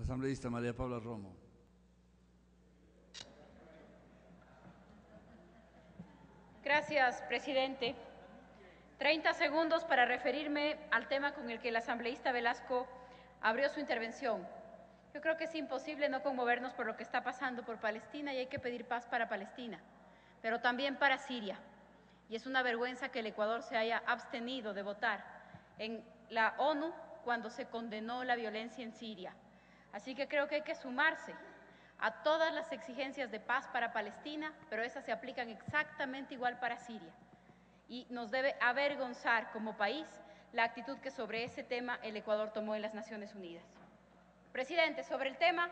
Asambleísta María Paula Romo. Gracias, presidente. 30 segundos para referirme al tema con el que el asambleísta Velasco abrió su intervención. Yo creo que es imposible no conmovernos por lo que está pasando por Palestina y hay que pedir paz para Palestina, pero también para Siria. Y es una vergüenza que el Ecuador se haya abstenido de votar en la ONU cuando se condenó la violencia en Siria. Así que creo que hay que sumarse a todas las exigencias de paz para Palestina, pero esas se aplican exactamente igual para Siria. Y nos debe avergonzar como país la actitud que sobre ese tema el Ecuador tomó en las Naciones Unidas. Presidente, sobre el tema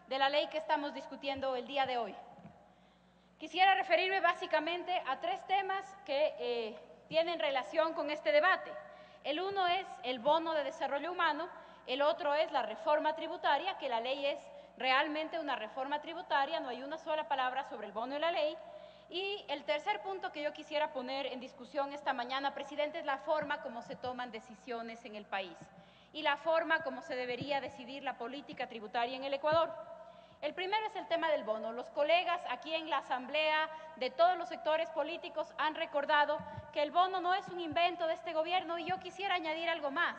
de la ley que estamos discutiendo el día de hoy, quisiera referirme básicamente a tres temas que tienen relación con este debate. El uno es el bono de desarrollo humano, el otro es la reforma tributaria, que la ley es realmente una reforma tributaria, no hay una sola palabra sobre el bono y la ley. Y el tercer punto que yo quisiera poner en discusión esta mañana, presidente, es la forma como se toman decisiones en el país y la forma como se debería decidir la política tributaria en el Ecuador. El primero es el tema del bono. Los colegas aquí en la Asamblea de todos los sectores políticos han recordado que el bono no es un invento de este gobierno y yo quisiera añadir algo más.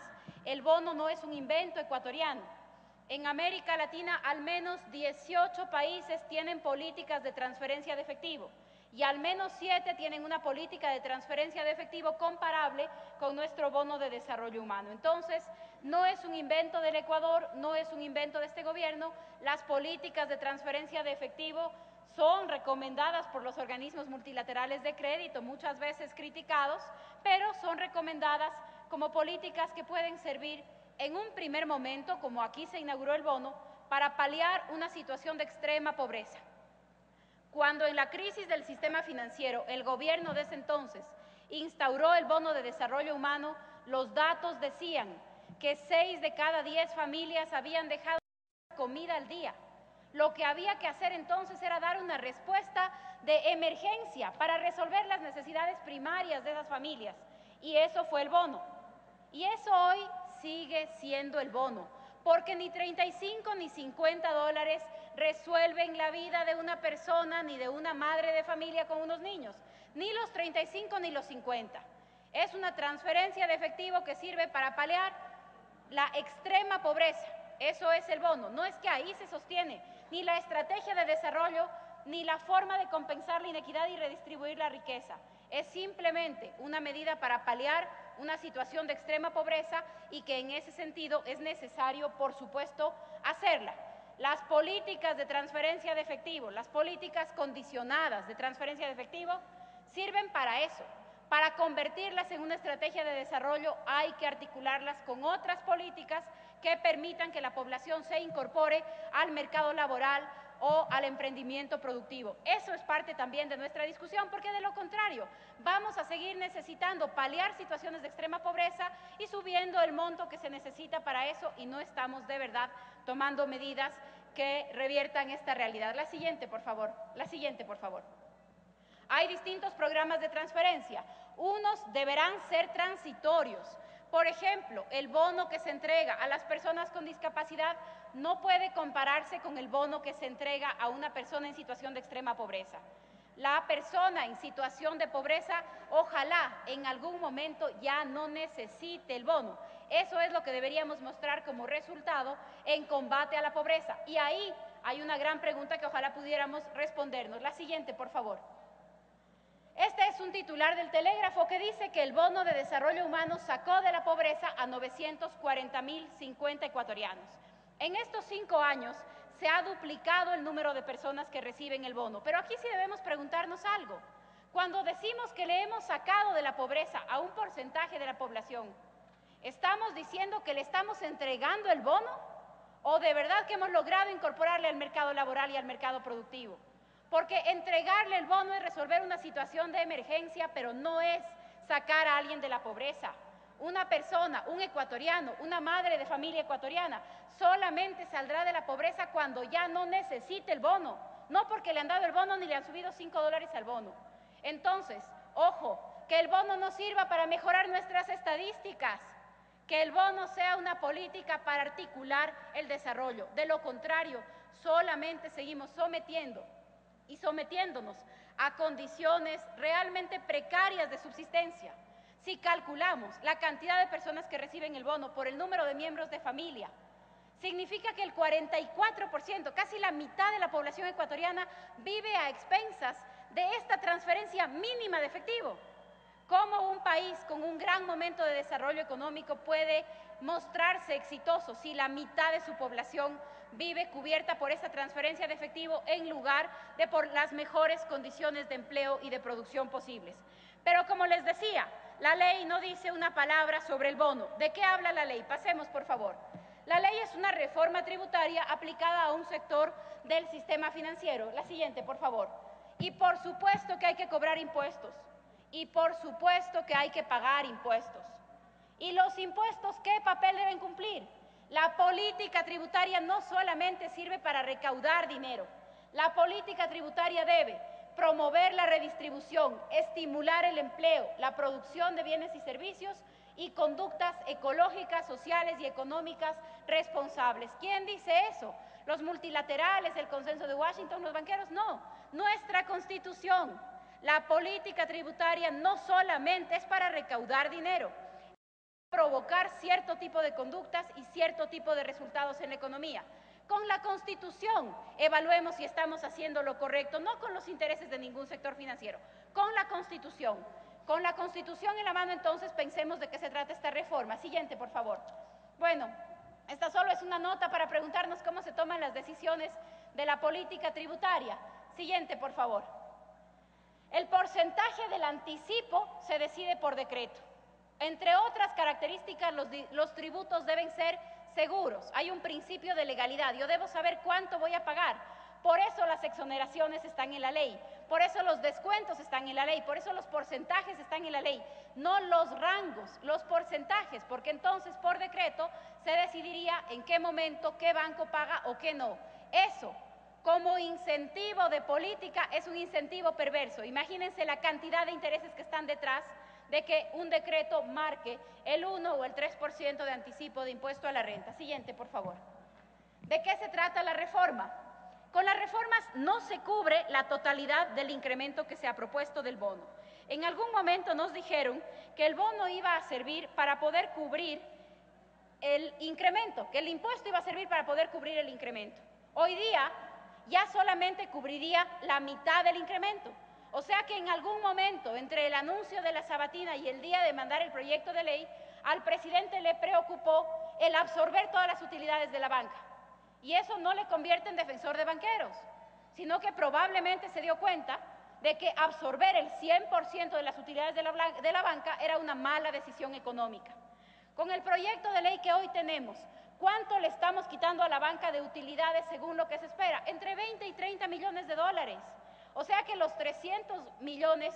El bono no es un invento ecuatoriano. En América Latina al menos 18 países tienen políticas de transferencia de efectivo y al menos 7 tienen una política de transferencia de efectivo comparable con nuestro bono de desarrollo humano. Entonces, no es un invento del Ecuador, no es un invento de este gobierno. Las políticas de transferencia de efectivo son recomendadas por los organismos multilaterales de crédito, muchas veces criticados, pero son recomendadas como políticas que pueden servir en un primer momento, como aquí se inauguró el bono, para paliar una situación de extrema pobreza. Cuando en la crisis del sistema financiero el gobierno de ese entonces instauró el bono de desarrollo humano, los datos decían que 6 de cada 10 familias habían dejado comida al día. Lo que había que hacer entonces era dar una respuesta de emergencia para resolver las necesidades primarias de esas familias. Y eso fue el bono. Y eso hoy sigue siendo el bono, porque ni 35 ni 50 dólares resuelven la vida de una persona ni de una madre de familia con unos niños, ni los 35 ni los 50. Es una transferencia de efectivo que sirve para paliar la extrema pobreza. Eso es el bono. No es que ahí se sostiene ni la estrategia de desarrollo ni la forma de compensar la inequidad y redistribuir la riqueza. Es simplemente una medida para paliar una situación de extrema pobreza y que en ese sentido es necesario, por supuesto, hacerla. Las políticas de transferencia de efectivo, las políticas condicionadas de transferencia de efectivo sirven para eso. Para convertirlas en una estrategia de desarrollo hay que articularlas con otras políticas que permitan que la población se incorpore al mercado laboral o al emprendimiento productivo. Eso es parte también de nuestra discusión, porque de lo contrario vamos a seguir necesitando paliar situaciones de extrema pobreza y subiendo el monto que se necesita para eso y no estamos de verdad tomando medidas que reviertan esta realidad. La siguiente, por favor. La siguiente, por favor. Hay distintos programas de transferencia. Unos deberán ser transitorios. Por ejemplo, el bono que se entrega a las personas con discapacidad no puede compararse con el bono que se entrega a una persona en situación de extrema pobreza. La persona en situación de pobreza, ojalá en algún momento ya no necesite el bono. Eso es lo que deberíamos mostrar como resultado en combate a la pobreza. Y ahí hay una gran pregunta que ojalá pudiéramos respondernos. La siguiente, por favor. Este es un titular del Telégrafo que dice que el bono de desarrollo humano sacó de la pobreza a 940.050 ecuatorianos. En estos 5 años se ha duplicado el número de personas que reciben el bono, pero aquí sí debemos preguntarnos algo. Cuando decimos que le hemos sacado de la pobreza a un porcentaje de la población, ¿estamos diciendo que le estamos entregando el bono o de verdad que hemos logrado incorporarle al mercado laboral y al mercado productivo? Porque entregarle el bono es resolver una situación de emergencia, pero no es sacar a alguien de la pobreza. Una persona, un ecuatoriano, una madre de familia ecuatoriana, solamente saldrá de la pobreza cuando ya no necesite el bono, no porque le han dado el bono ni le han subido 5 dólares al bono. Entonces, ojo, que el bono no sirva para mejorar nuestras estadísticas, que el bono sea una política para articular el desarrollo. De lo contrario, solamente seguimos sometiéndonos a condiciones realmente precarias de subsistencia. Si calculamos la cantidad de personas que reciben el bono por el número de miembros de familia, significa que el 44%, casi la mitad de la población ecuatoriana, vive a expensas de esta transferencia mínima de efectivo. ¿Cómo un país con un gran momento de desarrollo económico puede mostrarse exitoso si la mitad de su población vive cubierta por esta transferencia de efectivo en lugar de por las mejores condiciones de empleo y de producción posibles? Pero como les decía, la ley no dice una palabra sobre el bono. ¿De qué habla la ley? Pasemos, por favor. La ley es una reforma tributaria aplicada a un sector del sistema financiero. La siguiente, por favor. Y por supuesto que hay que cobrar impuestos. Y por supuesto que hay que pagar impuestos. ¿Y los impuestos qué papel deben cumplir? La política tributaria no solamente sirve para recaudar dinero. La política tributaria debe promover la redistribución, estimular el empleo, la producción de bienes y servicios y conductas ecológicas, sociales y económicas responsables. ¿Quién dice eso? ¿Los multilaterales, el consenso de Washington, los banqueros? No, nuestra Constitución. La política tributaria no solamente es para recaudar dinero, provocar cierto tipo de conductas y cierto tipo de resultados en la economía. Con la Constitución evaluemos si estamos haciendo lo correcto, no con los intereses de ningún sector financiero, con la Constitución. Con la Constitución en la mano, entonces, pensemos de qué se trata esta reforma. Siguiente, por favor. Bueno, esta solo es una nota para preguntarnos cómo se toman las decisiones de la política tributaria. Siguiente, por favor. El porcentaje del anticipo se decide por decreto. Entre otras características, los tributos deben ser seguros. Hay un principio de legalidad. Yo debo saber cuánto voy a pagar. Por eso las exoneraciones están en la ley. Por eso los descuentos están en la ley. Por eso los porcentajes están en la ley. No los rangos, los porcentajes, porque entonces por decreto se decidiría en qué momento, qué banco paga o qué no. Eso, como incentivo de política, es un incentivo perverso. Imagínense la cantidad de intereses que están detrás de que un decreto marque el 1 o el 3% de anticipo de impuesto a la renta. Siguiente, por favor. ¿De qué se trata la reforma? Con las reformas no se cubre la totalidad del incremento que se ha propuesto del bono. En algún momento nos dijeron que el bono iba a servir para poder cubrir el incremento, que el impuesto iba a servir para poder cubrir el incremento. Hoy día ya solamente cubriría la mitad del incremento. O sea que en algún momento, entre el anuncio de la sabatina y el día de mandar el proyecto de ley, al presidente le preocupó el absorber todas las utilidades de la banca. Y eso no le convierte en defensor de banqueros, sino que probablemente se dio cuenta de que absorber el 100% de las utilidades de la banca era una mala decisión económica. Con el proyecto de ley que hoy tenemos, ¿cuánto le estamos quitando a la banca de utilidades según lo que se espera? Entre 20 y 30 millones de dólares. O sea que los 300 millones,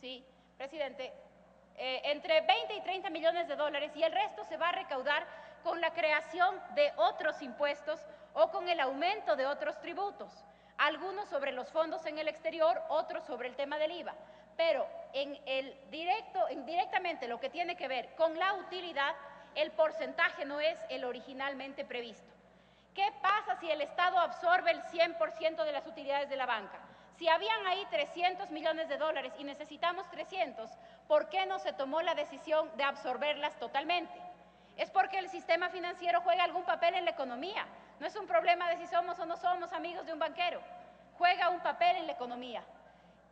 sí, presidente, entre 20 y 30 millones de dólares, y el resto se va a recaudar con la creación de otros impuestos o con el aumento de otros tributos, algunos sobre los fondos en el exterior, otros sobre el tema del IVA. Pero directamente lo que tiene que ver con la utilidad, el porcentaje no es el originalmente previsto. ¿Qué pasa si el Estado absorbe el 100% de las utilidades de la banca? Si habían ahí 300 millones de dólares y necesitamos 300, ¿por qué no se tomó la decisión de absorberlas totalmente? Es porque el sistema financiero juega algún papel en la economía. No es un problema de si somos o no somos amigos de un banquero. Juega un papel en la economía.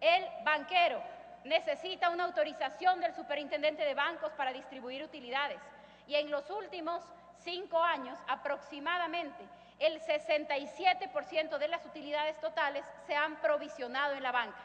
El banquero necesita una autorización del superintendente de bancos para distribuir utilidades. Y en los últimos 5 años, aproximadamente, el 67% de las utilidades totales se han provisionado en la banca.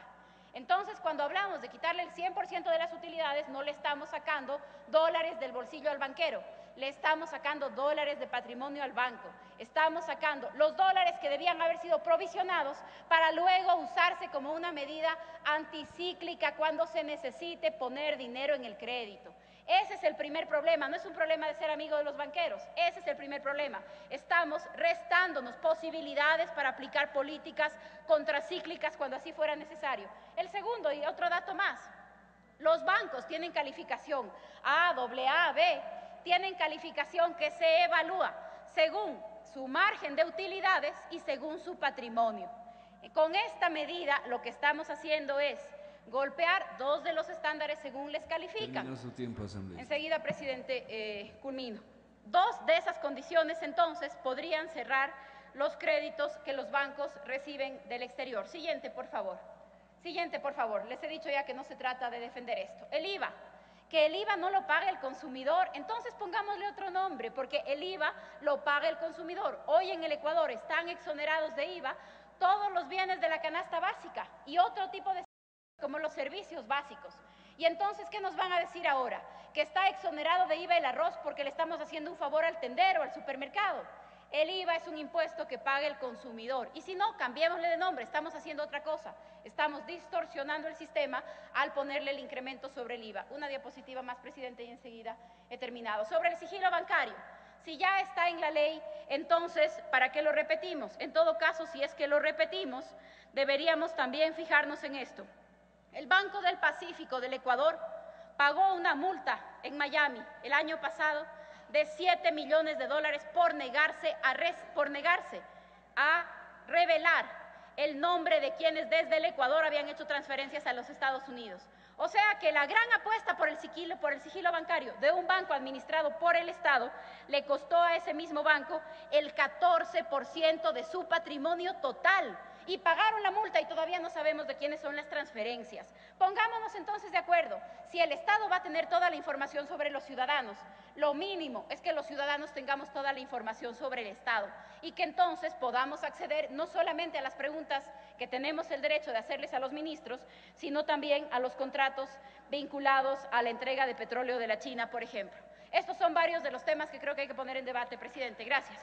Entonces, cuando hablamos de quitarle el 100% de las utilidades, no le estamos sacando dólares del bolsillo al banquero, le estamos sacando dólares de patrimonio al banco, estamos sacando los dólares que debían haber sido provisionados para luego usarse como una medida anticíclica cuando se necesite poner dinero en el crédito. Ese es el primer problema, no es un problema de ser amigo de los banqueros, ese es el primer problema. Estamos restándonos posibilidades para aplicar políticas contracíclicas cuando así fuera necesario. El segundo, y otro dato más, los bancos tienen calificación A, AA, B, tienen calificación que se evalúa según su margen de utilidades y según su patrimonio. Con esta medida lo que estamos haciendo es golpear dos de los estándares según les califican. Terminó su tiempo, asambleísta. Enseguida, presidente, culmino. Dos de esas condiciones, entonces, podrían cerrar los créditos que los bancos reciben del exterior. Siguiente, por favor. Siguiente, por favor. Les he dicho ya que no se trata de defender esto. El IVA. Que el IVA no lo pague el consumidor, entonces pongámosle otro nombre, porque el IVA lo paga el consumidor. Hoy en el Ecuador están exonerados de IVA todos los bienes de la canasta básica y otro tipo de como los servicios básicos. Y entonces, ¿qué nos van a decir ahora? Que está exonerado de IVA el arroz porque le estamos haciendo un favor al tendero, al supermercado. El IVA es un impuesto que paga el consumidor. Y si no, cambiémosle de nombre, estamos haciendo otra cosa. Estamos distorsionando el sistema al ponerle el incremento sobre el IVA. Una diapositiva más, presidente, y enseguida he terminado. Sobre el sigilo bancario. Si ya está en la ley, entonces, ¿para qué lo repetimos? En todo caso, si es que lo repetimos, deberíamos también fijarnos en esto. El Banco del Pacífico del Ecuador pagó una multa en Miami el año pasado de $7 millones por negarse a revelar el nombre de quienes desde el Ecuador habían hecho transferencias a los Estados Unidos. O sea que la gran apuesta por el sigilo bancario de un banco administrado por el Estado le costó a ese mismo banco el 14% de su patrimonio total. Y pagaron la multa y todavía no sabemos de quiénes son las transferencias. Pongámonos entonces de acuerdo. Si el Estado va a tener toda la información sobre los ciudadanos, lo mínimo es que los ciudadanos tengamos toda la información sobre el Estado y que entonces podamos acceder no solamente a las preguntas que tenemos el derecho de hacerles a los ministros, sino también a los contratos vinculados a la entrega de petróleo de la China, por ejemplo. Estos son varios de los temas que creo que hay que poner en debate, presidente. Gracias.